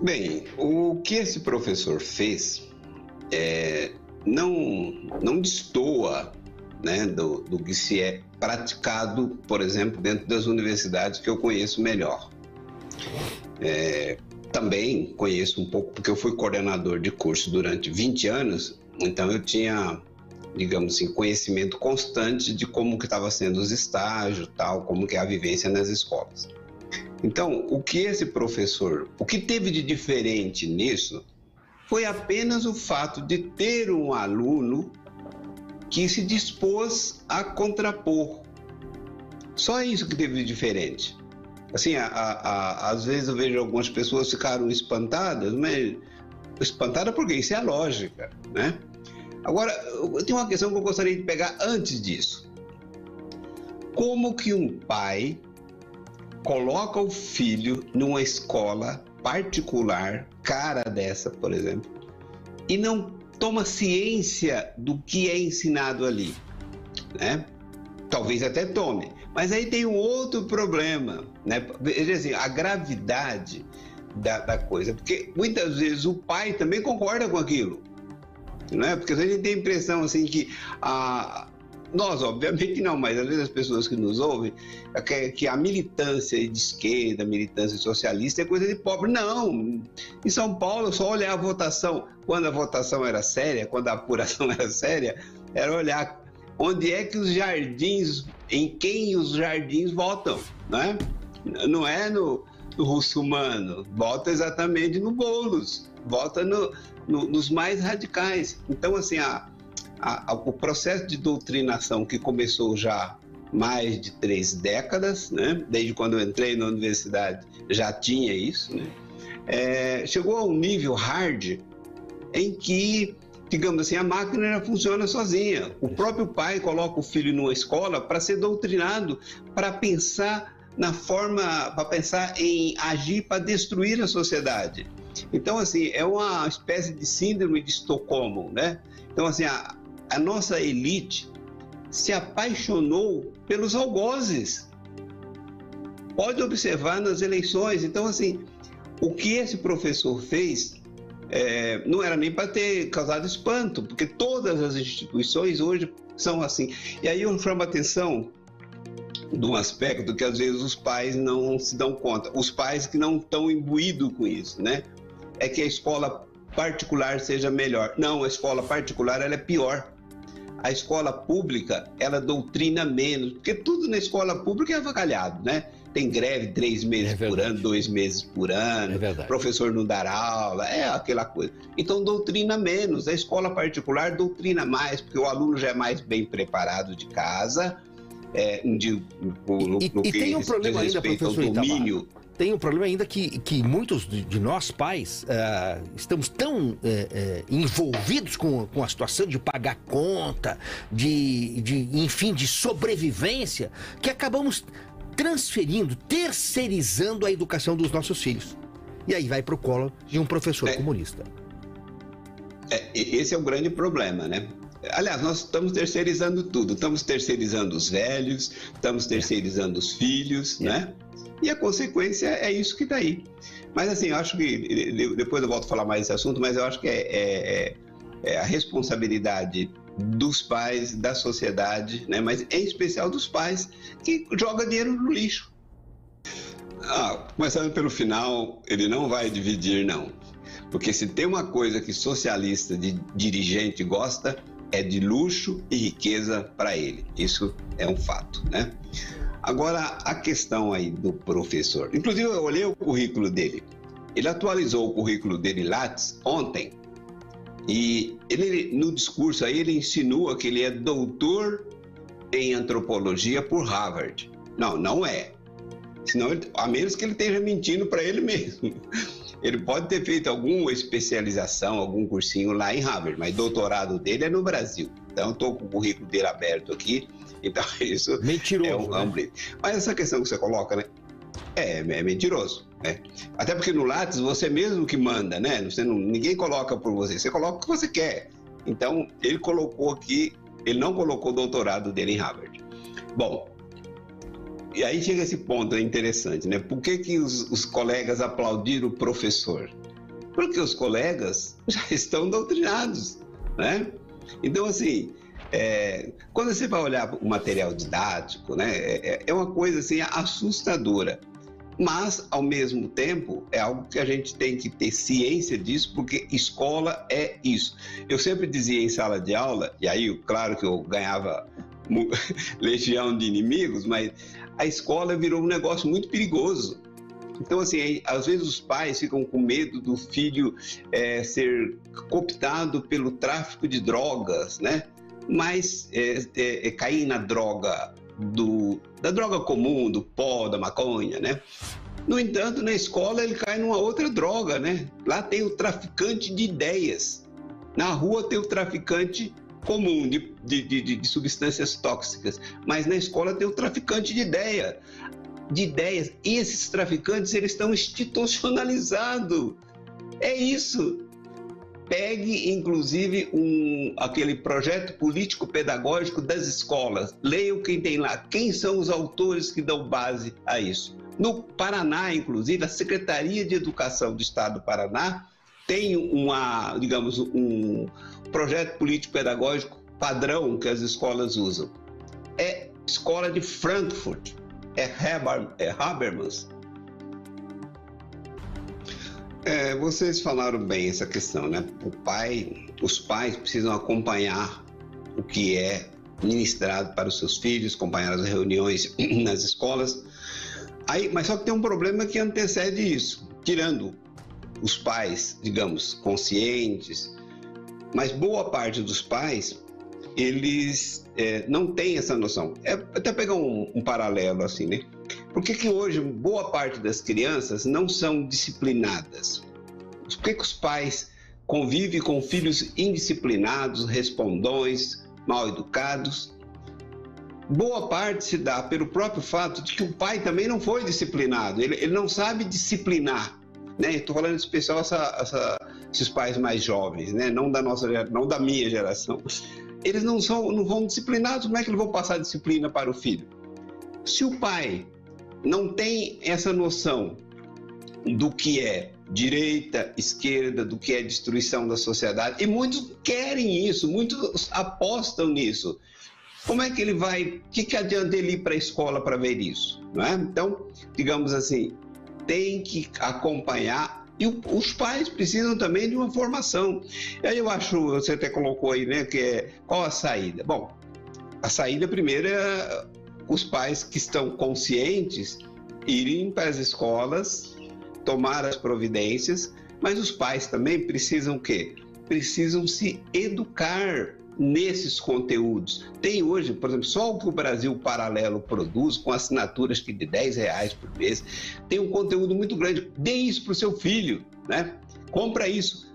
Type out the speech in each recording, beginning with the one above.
Bem, o que esse professor fez não destoa, né, do que se é praticado, por exemplo, dentro das universidades que eu conheço melhor. Também conheço um pouco, porque eu fui coordenador de curso durante 20 anos, então eu tinha, digamos assim, conhecimento constante de como que estava sendo os estágios, tal, como que é a vivência nas escolas. Então, o que teve de diferente nisso foi apenas o fato de ter um aluno que se dispôs a contrapor. Só isso que teve de diferente. Assim, às vezes eu vejo algumas pessoas ficaram espantadas, mas espantada porque isso é a lógica, né? Agora, eu tenho uma questão que eu gostaria de pegar antes disso. Como que um pai coloca o filho numa escola particular, cara dessa, por exemplo, e não toma ciência do que é ensinado ali, né? Talvez até tome, mas aí tem um outro problema, né? Veja assim, a gravidade da coisa, porque muitas vezes o pai também concorda com aquilo, né? Porque a gente tem a impressão assim que nós, obviamente não, mas às vezes as pessoas que nos ouvem, que a militância de esquerda, a militância socialista é coisa de pobre. Não! Em São Paulo, só olhar a votação, quando a votação era séria, quando a apuração era séria, era olhar onde é que os jardins, em quem os jardins votam, né? Não é no Russomano, vota exatamente no Boulos, vota nos mais radicais. Então, assim, o processo de doutrinação que começou já mais de 3 décadas, né? Desde quando eu entrei na universidade já tinha isso, né? Chegou a um nível hard em que, digamos assim, a máquina funciona sozinha. O próprio pai coloca o filho numa escola para ser doutrinado, para pensar para pensar em agir para destruir a sociedade. Então, assim, é uma espécie de síndrome de Estocolmo, né? Então, assim, a nossa elite se apaixonou pelos algozes. Pode observar nas eleições. Então, assim, o que esse professor fez não era nem para ter causado espanto, porque todas as instituições hoje são assim. E aí eu chamo a atenção de um aspecto que às vezes os pais não se dão conta, os pais que não estão imbuídos com isso, né? É que a escola particular seja melhor. Não, a escola particular ela é pior. A escola pública, ela doutrina menos, porque tudo na escola pública é avacalhado, né? Tem greve 3 meses por ano, 2 meses por ano, professor não dar aula, é aquela coisa. Então doutrina menos, a escola particular doutrina mais, porque o aluno já é mais bem preparado de casa, tem um problema ainda, professor Itamar. Tem um problema ainda que muitos de nós pais estamos tão envolvidos com a situação de pagar conta, enfim, de sobrevivência, que acabamos transferindo, terceirizando a educação dos nossos filhos. E aí vai para o colo de um professor comunista. Esse é o grande problema, né? Aliás, nós estamos terceirizando tudo. Estamos terceirizando os velhos, estamos terceirizando os filhos, né? E a consequência é isso que está aí. Mas assim, eu acho que, depois eu volto a falar mais desse assunto, mas eu acho que é a responsabilidade dos pais, da sociedade, né? Mas em especial dos pais, que joga dinheiro no lixo. Começando pelo final, ele não vai dividir, não. Porque se tem uma coisa que socialista de dirigente gosta, é de luxo e riqueza para ele. Isso é um fato, né? Agora, a questão aí do professor. Inclusive, eu olhei o currículo dele. Ele atualizou o currículo dele Lattes ontem. E ele, no discurso aí, ele insinua que ele é doutor em antropologia por Harvard. Não é. Senão, a menos que ele esteja mentindo para ele mesmo. Ele pode ter feito alguma especialização, algum cursinho lá em Harvard, mas doutorado dele é no Brasil. Então, eu estou com o currículo dele aberto aqui. Então, isso mentiroso, é um brinde. Mas essa questão que você coloca, né? É mentiroso, né? Até porque no Lattes você mesmo que manda, né? Ninguém coloca por você, você coloca o que você quer. Então, ele colocou aqui, ele não colocou o doutorado dele em Harvard. Bom, e aí chega esse ponto interessante, né? Por que os colegas aplaudiram o professor? Porque os colegas já estão doutrinados, né? Então, assim, quando você vai olhar o material didático, né, é uma coisa assim, assustadora. Mas, ao mesmo tempo, é algo que a gente tem que ter ciência disso, porque escola é isso. Eu sempre dizia em sala de aula, e aí, claro que eu ganhava legião de inimigos, mas a escola virou um negócio muito perigoso. Então, assim, às vezes os pais ficam com medo do filho ser cooptado pelo tráfico de drogas, né? Mas cair na droga da droga comum, do pó, da maconha, né? No entanto, na escola ele cai numa outra droga, né? Lá tem o traficante de ideias. Na rua tem o traficante comum de substâncias tóxicas. Mas na escola tem o traficante de ideias. E esses traficantes, eles estão institucionalizados. É isso. Pegue, inclusive, aquele projeto político-pedagógico das escolas. Leiam quem tem lá. Quem são os autores que dão base a isso? No Paraná, inclusive, a Secretaria de Educação do Estado do Paraná tem um projeto político-pedagógico padrão que as escolas usam. É Escola de Frankfurt. Habermas. Vocês falaram bem essa questão, né? Os pais precisam acompanhar o que é ministrado para os seus filhos, acompanhar as reuniões nas escolas. Mas só que tem um problema que antecede isso, tirando os pais, digamos, conscientes, mas boa parte dos pais, eles não têm essa noção. Até pegar um paralelo assim, né? Por que hoje boa parte das crianças não são disciplinadas? Por que os pais convivem com filhos indisciplinados, respondões, mal educados? Boa parte se dá pelo próprio fato de que o pai também não foi disciplinado, ele não sabe disciplinar, né? Estou falando especial esses pais mais jovens, né? Não da minha geração. Eles não vão disciplinados, como é que eles vão passar disciplina para o filho? Se o pai não tem essa noção do que é direita, esquerda, do que é destruição da sociedade, e muitos querem isso, muitos apostam nisso, como é que ele vai, o que adianta ele ir para a escola para ver isso? Não é? Então, digamos assim, tem que acompanhar, e os pais precisam também de uma formação. E aí eu acho, você até colocou aí, né, qual a saída? Bom, a saída primeiro é os pais que estão conscientes irem para as escolas, tomar as providências, mas os pais também precisam o quê? Precisam se educar nesses conteúdos. Tem hoje, por exemplo, só o que o Brasil Paralelo produz, com assinaturas de R$10 por mês, tem um conteúdo muito grande. Dê isso para o seu filho, né? Compra isso.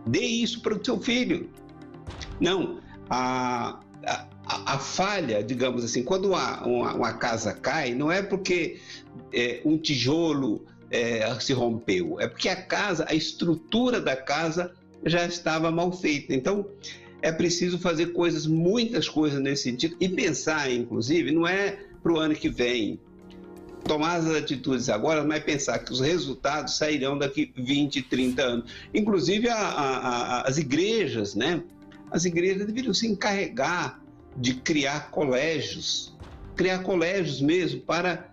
Dê isso para o seu filho. Não, a falha, digamos assim, quando uma casa cai, não é porque um tijolo se rompeu, é porque a estrutura da casa já estava mal feita. Então, é preciso fazer muitas coisas nesse sentido, e pensar, inclusive, não é para o ano que vem, tomar as atitudes agora, mas pensar que os resultados sairão daqui 20, 30 anos. Inclusive, as igrejas, né? As igrejas deveriam se encarregar de criar colégios mesmo para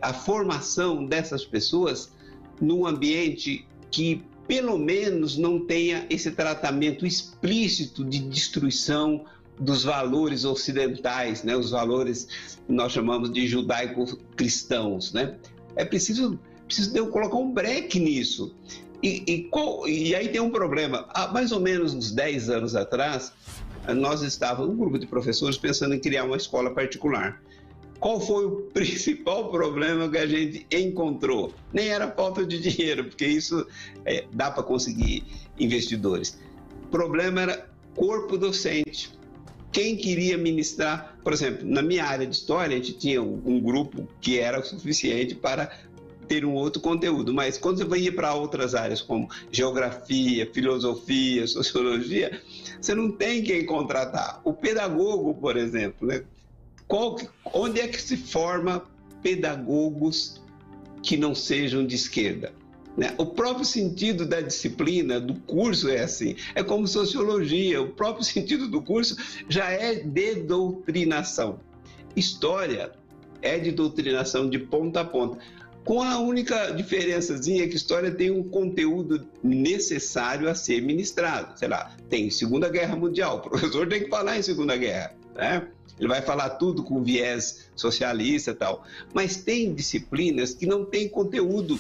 a formação dessas pessoas num ambiente que pelo menos não tenha esse tratamento explícito de destruição dos valores ocidentais, né? Os valores que nós chamamos de judaico-cristãos, né? É preciso colocar um breque nisso. E aí tem um problema. Há mais ou menos uns 10 anos atrás, nós estávamos, um grupo de professores, pensando em criar uma escola particular. Qual foi o principal problema que a gente encontrou? Nem era falta de dinheiro, porque isso dá para conseguir investidores. O problema era corpo docente. Quem queria ministrar, por exemplo, na minha área de história, a gente tinha um grupo que era o suficiente para ter um outro conteúdo, mas quando você ia para outras áreas, como geografia, filosofia, sociologia, você não tem quem contratar. O pedagogo, por exemplo, né? Onde é que se forma pedagogos que não sejam de esquerda? né? O próprio sentido da disciplina, do curso é assim. É como sociologia, o próprio sentido do curso já é de doutrinação. História é de doutrinação de ponta a ponta. Com a única diferençazinha que história tem um conteúdo necessário a ser ministrado. Sei lá, tem Segunda Guerra Mundial, o professor tem que falar em Segunda Guerra, né? Ele vai falar tudo com viés socialista e tal. Mas tem disciplinas que não têm conteúdo,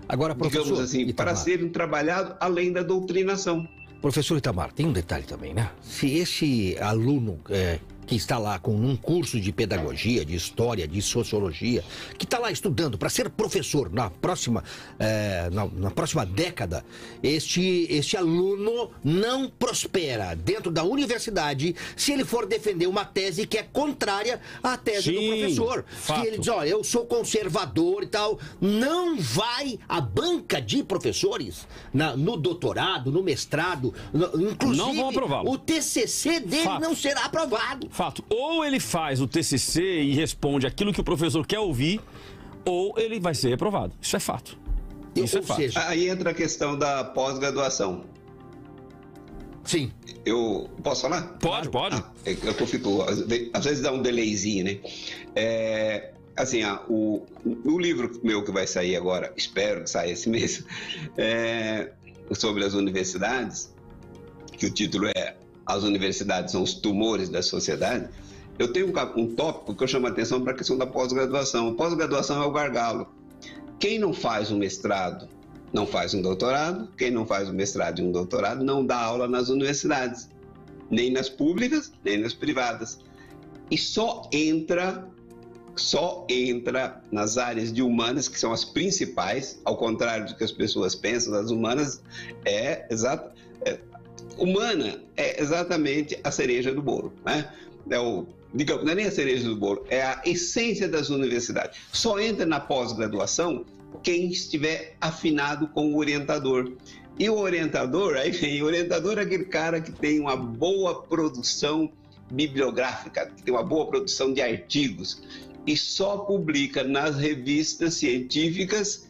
agora, professor, digamos assim, Itamar, para serem trabalhados além da doutrinação. Professor Itamar, tem um detalhe também, né? Se esse aluno que está lá com um curso de pedagogia, de história, de sociologia, que está lá estudando para ser professor na próxima década, este aluno não prospera dentro da universidade se ele for defender uma tese que é contrária à tese do professor. Fato. Que ele diz, ó, eu sou conservador e tal. Não vai a banca de professores no doutorado, no mestrado, inclusive não vão aprová-lo. O TCC dele Fato. não será aprovado. Fato. Ou ele faz o TCC e responde aquilo que o professor quer ouvir, ou ele vai ser reprovado. Isso é fato. Isso é fato. Seja, Aí entra a questão da pós-graduação. sim. Eu posso falar? Pode, pode. Eu fico, às vezes dá um delayzinho, né? Assim, o livro meu que vai sair agora, espero que saia esse mês, sobre as universidades, que o título é As Universidades são os Tumores da Sociedade. Eu tenho um tópico que eu chamo a atenção para a questão da pós-graduação. A pós-graduação é o gargalo. Quem não faz um mestrado não faz um doutorado, quem não faz um mestrado e um doutorado não dá aula nas universidades, nem nas públicas, nem nas privadas. E só entra nas áreas de humanas, que são as principais, ao contrário do que as pessoas pensam, as humanas humana é exatamente a cereja do bolo, né? Digamos, não é nem a cereja do bolo, é a essência das universidades. Só entra na pós-graduação quem estiver afinado com o orientador. E o orientador, aí vem, o orientador é aquele cara que tem uma boa produção bibliográfica, que tem uma boa produção de artigos, e só publica nas revistas científicas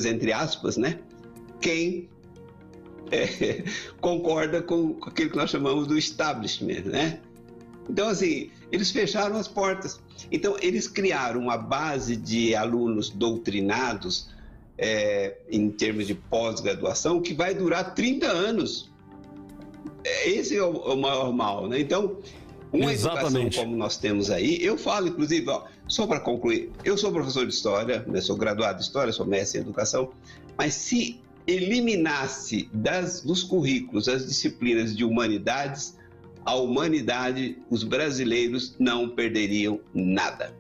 entre aspas, né? Quem concorda com aquilo que nós chamamos do establishment, né? Então, assim, eles fecharam as portas. Então, eles criaram uma base de alunos doutrinados em termos de pós-graduação que vai durar 30 anos. Esse é o maior mal, né? Então, uma educação como nós temos aí, eu falo, inclusive, só para concluir, eu sou professor de História, né? Sou graduado em História, sou mestre em Educação, mas se eliminasse dos currículos as disciplinas de humanidades, a humanidade, os brasileiros não perderiam nada.